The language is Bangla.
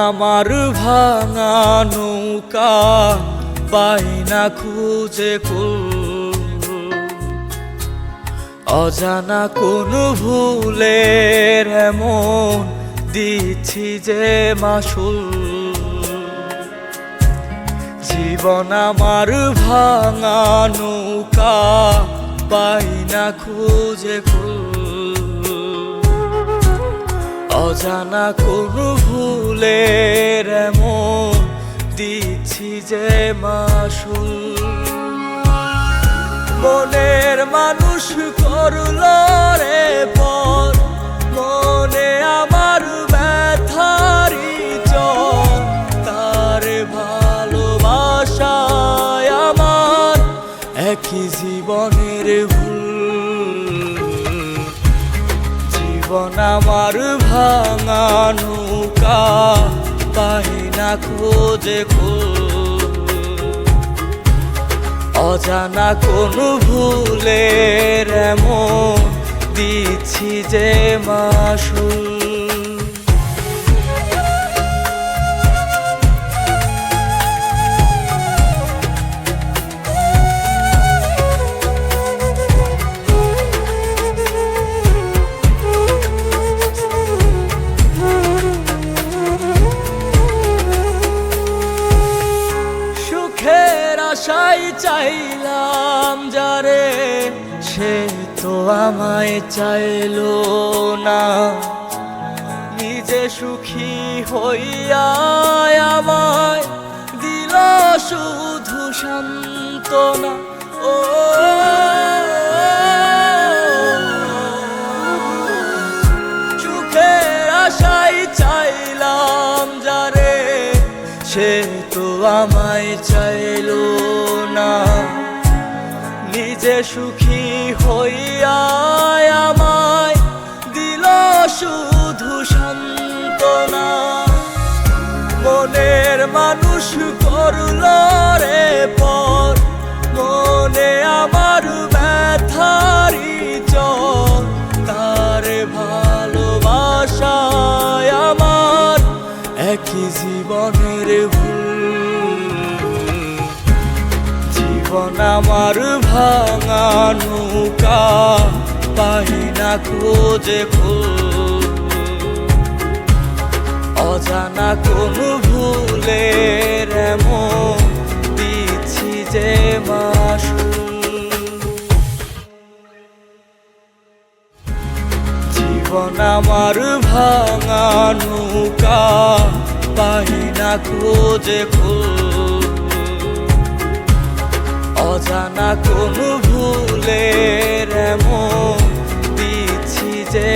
আমার ভাঙা নৌকা বাইনা খুঁজে কুল, অজানা কোন ভুলের এমন দিচ্ছি যে মাসুল। জীবন আমার ভাঙা নৌকা বাইনা খুঁজে কুল, অজানা কোন ভুলের এমন দিচ্ছি যে মাসুল। মনের মানুষ করল রে পর, মনে আমার ব্যথারি চর, তার ভালোবাসায় আমার একই জীবনের ভুল। জীবন আমার ভাঙা নৌকা বাইনা খোঁজে কুল, অজানা কোন ভুলের এমন দিচ্ছি যে মাসুল। আশাই চাইলাম যারে, সে তো আমায় চাইলো না। নিজে সুখী হইয়া আমায় দিল শুধু সান্ত্বনা। ও সুখের আশাই চাইলাম যারে, সে তো আমায় চাইলো না। নিজে সুখী হইয়া আমায় দিল শুধু সান্ত্বনা। মনের মানুষ করল রে পর, মনে আমার ব্যথারি চর, তার ভালোবাসায় আমার একই জীবনের ভুল। জীবন আমার ভাঙা নৌকা বাইনা খোঁজে কুল, অজানা কোন ভুলের এমন দিচ্ছি যে মাসুল। জীবন আমার ভাঙা নৌকা বাইনা খোঁজে কুল, অজানা কোন ভুলের এমন দিচ্ছি যে